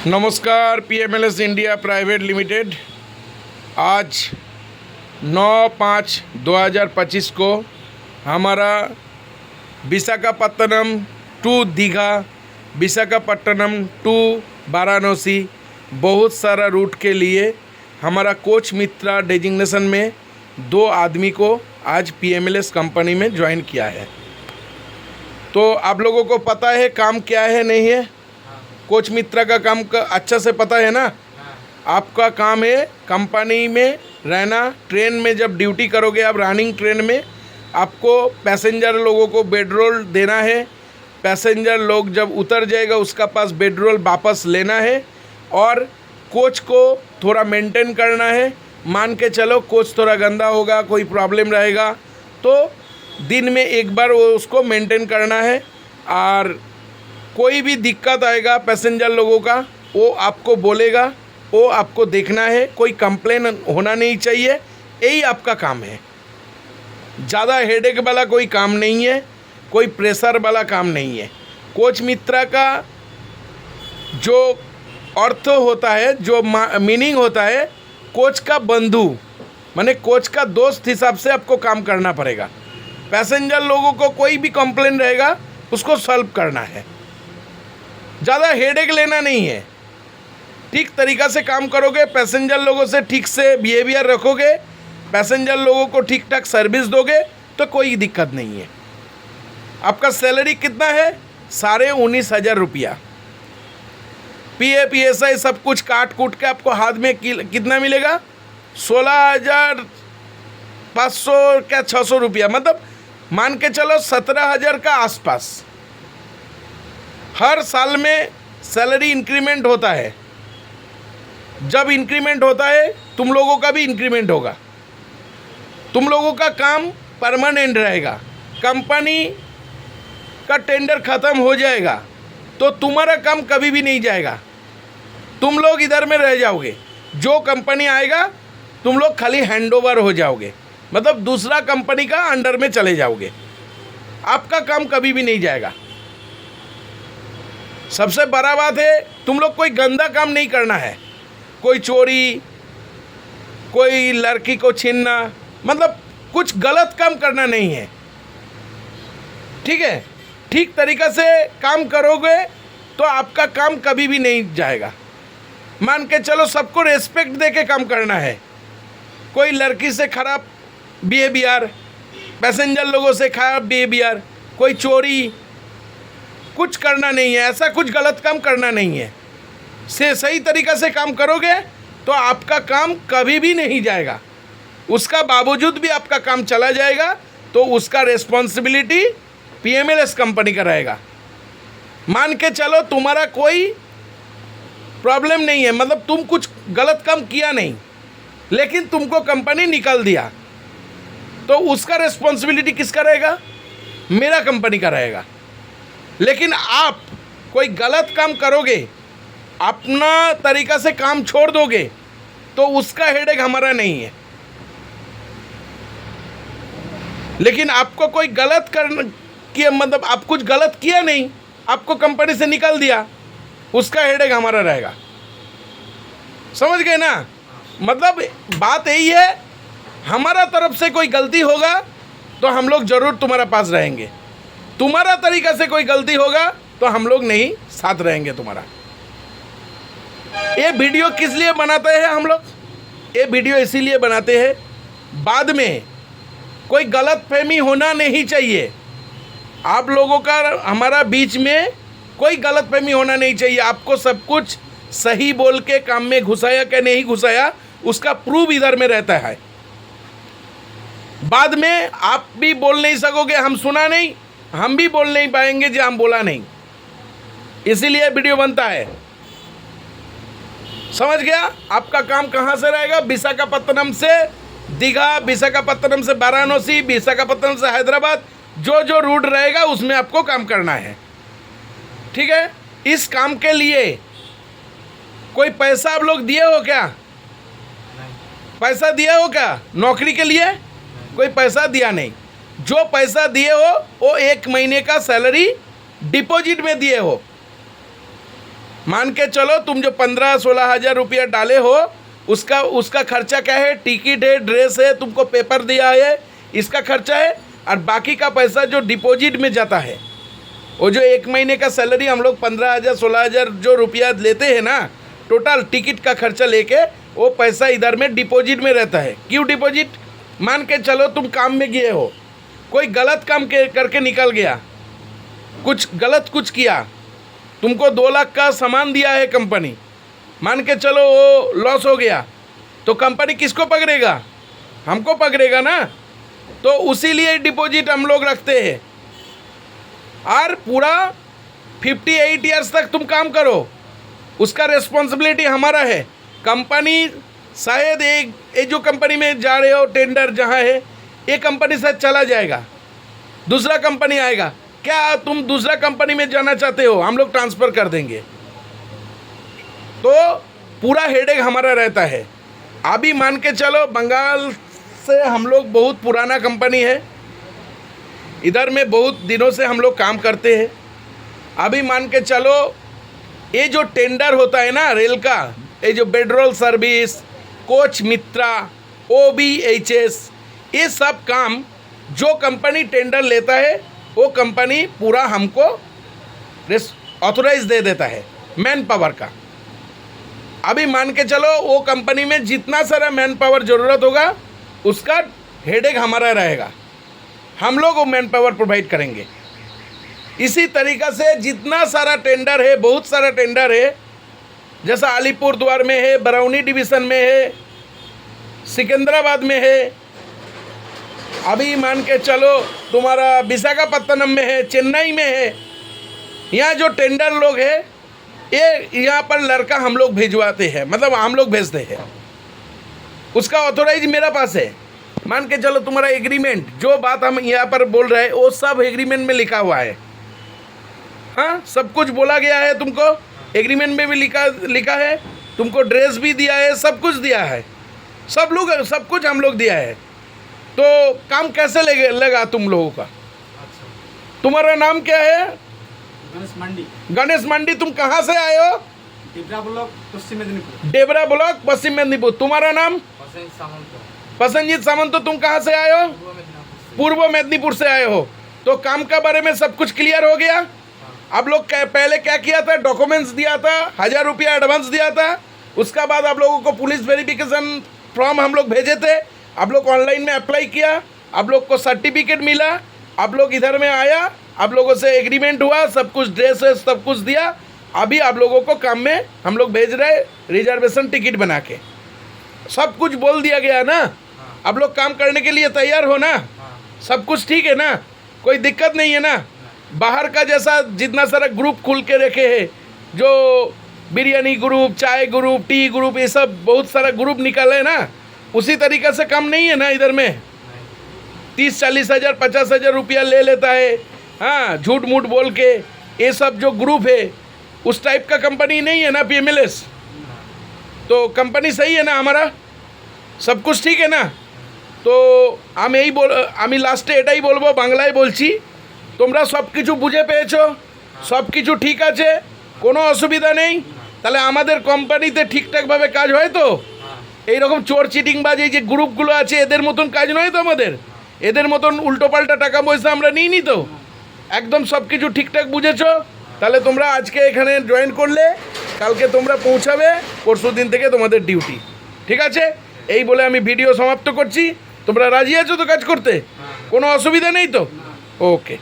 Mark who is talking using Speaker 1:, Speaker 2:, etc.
Speaker 1: नमस्कार। पीएमएलएस India private limited आज 9/5/2025 को हमारा विशाखापत्तनम टू दीघा, विशाखापट्टनम टू वाराणसी बहुत सारा रूट के लिए हमारा कोच मित्रा डेजिग्नेशन में 2 आदमी को आज पीएमएलएस कंपनी में ज्वाइन किया है। तो आप लोगों को पता है काम क्या है नहीं है? कोच मित्रा का काम का अच्छा से पता है ना? आपका काम है कंपनी में रहना। ट्रेन में जब ड्यूटी करोगे आप रनिंग ट्रेन में, आपको पैसेंजर लोगों को बेडरोल देना है। पैसेंजर लोग जब उतर जाएगा उसका पास बेडरोल वापस लेना है और कोच को थोड़ा मेंटेन करना है। मान के चलो कोच थोड़ा गंदा होगा, कोई प्रॉब्लम रहेगा तो दिन में एक बार वो उसको मेंटेन करना है। और कोई भी दिक्कत आएगा पैसेंजर लोगों का वो आपको बोलेगा, वो आपको देखना है। कोई कंप्लेन होना नहीं चाहिए, यही आपका काम है। ज़्यादा हेडेक वाला कोई काम नहीं है, कोई प्रेशर वाला काम नहीं है। कोच मित्रा का जो अर्थ होता है, जो मीनिंग होता है, कोच का बंधु माने कोच का दोस्त हिसाब से आपको काम करना पड़ेगा। पैसेंजर लोगों को कोई भी कंप्लेन रहेगा उसको सॉल्व करना है, ज़्यादा हेडेक लेना नहीं है। ठीक तरीक़ा से काम करोगे, पैसेंजर लोगों से ठीक से बिहेवियर रखोगे, पैसेंजर लोगों को ठीक ठाक सर्विस दोगे तो कोई दिक्कत नहीं है। आपका सैलरी कितना है? 19,500 रुपया। PF सब कुछ काट कूट के आपको हाथ में कितना मिलेगा? 16,500 क्या 600 रुपया, मतलब मान के चलो 17,000 का आसपास। हर साल में सैलरी इंक्रीमेंट होता है। जब इंक्रीमेंट होता है तुम लोगों का भी इंक्रीमेंट होगा। तुम लोगों का काम परमानेंट रहेगा। कंपनी का टेंडर ख़त्म हो जाएगा तो तुम्हारा काम कभी भी नहीं जाएगा। तुम लोग इधर में रह जाओगे। जो कंपनी आएगा तुम लोग खाली हैंडओवर हो जाओगे, मतलब दूसरा कंपनी का अंडर में चले जाओगे। आपका काम कभी भी नहीं जाएगा। सबसे बड़ा बात है तुम लोग कोई गंदा काम नहीं करना है। कोई चोरी, कोई लड़की को छीनना, मतलब कुछ गलत काम करना नहीं है। ठीक है? ठीक तरीक़ा से काम करोगे तो आपका काम कभी भी नहीं जाएगा। मान के चलो सबको रेस्पेक्ट दे के काम करना है। कोई लड़की से ख़राब बिहेवियर, पैसेंजर लोगों से ख़राब बिहेवियर, कोई चोरी कुछ करना नहीं है। ऐसा कुछ गलत काम करना नहीं है। सही तरीक़ा से काम करोगे तो आपका काम कभी भी नहीं जाएगा। उसका बावजूद भी आपका काम चला जाएगा तो उसका रिस्पॉन्सिबिलिटी पीएमएलएस कंपनी का रहेगा। मान के चलो तुम्हारा कोई प्रॉब्लम नहीं है, मतलब तुम कुछ गलत काम किया नहीं लेकिन तुमको कंपनी निकाल दिया तो उसका रिस्पॉन्सिबिलिटी किसका रहेगा? मेरा कंपनी का रहेगा। लेकिन आप कोई गलत काम करोगे, अपना तरीक़ा से काम छोड़ दोगे तो उसका हेडेक हमारा नहीं है। लेकिन आपको कोई गलत किया, मतलब आप कुछ गलत किया नहीं, आपको कंपनी से निकाल दिया, उसका हेडेक हमारा रहेगा। समझ गए ना? मतलब बात यही है, हमारा तरफ से कोई गलती होगा तो हम लोग ज़रूर तुम्हारे पास रहेंगे। तुम्हारा तरीक़ा से कोई गलती होगा तो हम लोग नहीं साथ रहेंगे तुम्हारा। ये वीडियो किस लिए बनाते हैं हम लोग? ये वीडियो इसीलिए बनाते हैं, बाद में कोई गलतफहमी होना नहीं चाहिए। आप लोगों का हमारा बीच में कोई गलतफहमी होना नहीं चाहिए। आपको सब कुछ सही बोल के काम में घुसाया कि नहीं घुसाया उसका प्रूफ इधर में रहता है। बाद में आप भी बोल नहीं सकोगे हम सुना नहीं, हम भी बोल नहीं पाएंगे जो हम बोला नहीं। इसीलिए वीडियो बनता है। समझ गया? आपका काम कहाँ से रहेगा? विशाखापत्तनम से दीघा, विशाखापत्तनम से वाराणसी, विशाखापत्तनम से हैदराबाद, जो जो रूट रहेगा उसमें आपको काम करना है। ठीक है? इस काम के लिए कोई पैसा आप लोग दिए हो क्या? पैसा दिया हो क्या? नौकरी के लिए कोई पैसा दिया नहीं। जो पैसा दिए हो वो 1 महीने का सैलरी डिपॉजिट में दिए हो। मान के चलो तुम जो 15-16 हज़ार रुपया डाले हो उसका खर्चा क्या है, टिकट है, ड्रेस है, तुमको पेपर दिया है, इसका खर्चा है। और बाकी का पैसा जो डिपॉजिट में जाता है, वो जो 1 महीने का सैलरी हम लोग 15,000-16,000 जो रुपया लेते हैं ना, टोटल टिकट का खर्चा लेके वो पैसा इधर में डिपॉजिट में रहता है। क्यों डिपॉजिट? मान के चलो तुम काम में गए हो, कोई गलत काम करके निकल गया, कुछ गलत कुछ किया, तुमको 2 लाख का सामान दिया है कंपनी, मान के चलो वो लॉस हो गया, तो कंपनी किसको पकड़ेगा? हमको पकड़ेगा ना। तो उसी लिए डिपॉजिट हम लोग रखते हैं। और पूरा 58 ईयर्स तक तुम काम करो, उसका रिस्पॉन्सिबिलिटी हमारा है। कंपनी शायद एक जो कंपनी में जा रहे हो, टेंडर जहाँ है, ये कंपनी से चला जाएगा, दूसरा कंपनी आएगा, क्या तुम दूसरा कंपनी में जाना चाहते हो? हम लोग ट्रांसफ़र कर देंगे। तो पूरा हेडेक हमारा रहता है। अभी मान के चलो बंगाल से हम लोग बहुत पुराना कंपनी है, इधर में बहुत दिनों से हम लोग काम करते हैं। अभी मान के चलो ये जो टेंडर होता है ना रेल का, ये जो बेडरोल सर्विस, कोच मित्रा, OBHS, ये सब काम जो कंपनी टेंडर लेता है वो कंपनी पूरा हमको ऑथोराइज दे देता है मैन पावर का। अभी मान के चलो वो कंपनी में जितना सारा मैन पावर ज़रूरत होगा उसका हेडेक हमारा रहेगा, हम लोग वो मैन पावर प्रोवाइड करेंगे। इसी तरीक़ा से जितना सारा टेंडर है, बहुत सारा टेंडर है, जैसा अलीपुरद्वार में है, बरौनी डिवीज़न में है, सिकंदराबाद में है, अभी मान के चलो तुम्हारा विशाखापत्तनम में है, चेन्नई में है। यहाँ जो टेंडर लोग हैं ये यहाँ पर लड़का हम लोग भिजवाते हैं, मतलब हम लोग भेजते हैं, उसका ऑथोराइज मेरा पास है। मान के चलो तुम्हारा एग्रीमेंट, जो बात हम यहाँ पर बोल रहे हैं वो सब एग्रीमेंट में लिखा हुआ है। हाँ, सब कुछ बोला गया है, तुमको एग्रीमेंट में भी लिखा है, तुमको ड्रेस भी दिया है, सब कुछ दिया है, सब कुछ हम लोग दिया है। तो काम कैसे लगा तुम लोगों का? तुम्हारा नाम क्या है?
Speaker 2: गणेश मंडी।
Speaker 1: गणेश मंडी, तुम कहाँ से आए हो?
Speaker 2: डेबरा ब्लॉक, पश्चिम मेदिनीपुर।
Speaker 1: डेबरा ब्लॉक, पश्चिम मेदिनीपुर। तुम्हारा नाम? प्रसन्नजीत सामंत। तो तुम कहाँ से आए हो? पूर्व मेदिनीपुर से आए हो। तो काम का बारे में सब कुछ क्लियर हो गया? आप लोग पहले क्या किया था? डॉक्यूमेंट्स दिया था, 1000 रुपया एडवांस दिया था, उसका बाद आप लोगों को पुलिस वेरिफिकेशन फॉर्म हम लोग भेजे थे, आप लोग ऑनलाइन में अप्लाई किया, आप लोग को सर्टिफिकेट मिला, आप लोग इधर में आया, आप लोगों से एग्रीमेंट हुआ, सब कुछ ड्रेस है सब कुछ दिया। अभी आप लोगों को काम में हम लोग भेज रहे, रिजर्वेशन टिकट बना के सब कुछ बोल दिया गया ना। आप लोग काम करने के लिए तैयार हो ना? सब कुछ ठीक है ना? कोई दिक्कत नहीं है ना? बाहर का जैसा जितना सारा ग्रुप खुल के रखे हैं, जो बिरयानी ग्रुप, चाय ग्रुप, टी ग्रुप, ये सब बहुत सारा ग्रुप निकाले है ना, उसी तरीक़े से काम नहीं है ना इधर में। 30-40 हज़ार 50 हज़ार रुपया ले लेता है, हाँ, झूठ मूठ बोल के, ये सब जो ग्रुप है उस टाइप का कंपनी नहीं है ना PMLS। तो कंपनी सही है ना हमारा? सब कुछ ठीक है ना? তো আমি লাস্টে এটাই বলবো, বাংলায় বলছি, তোমরা সব কিছু বুঝে পেয়েছো, সব কিছু ঠিক আছে, কোনো অসুবিধা নেই। তাহলে আমাদের কোম্পানিতে ঠিকঠাকভাবে কাজ হয় তো? এইরকম চোর চিটিংবাজ এই যে গ্রুপগুলো আছে এদের মতন কাজ নয় তো আমাদের, এদের মতন উল্টোপাল্টা টাকা পয়সা আমরা নিই তো। একদম সব কিছু ঠিকঠাক বুঝেছো? তাহলে তোমরা আজকে এখানে জয়েন করলে কালকে তোমরা পৌঁছাবে, পরশু দিন থেকে তোমাদের ডিউটি, ঠিক আছে? এই বলে আমি ভিডিও সমাপ্ত করছি। তোমরা রাজি আছো তো কাজ করতে? কোনো অসুবিধা নেই তো? ওকে।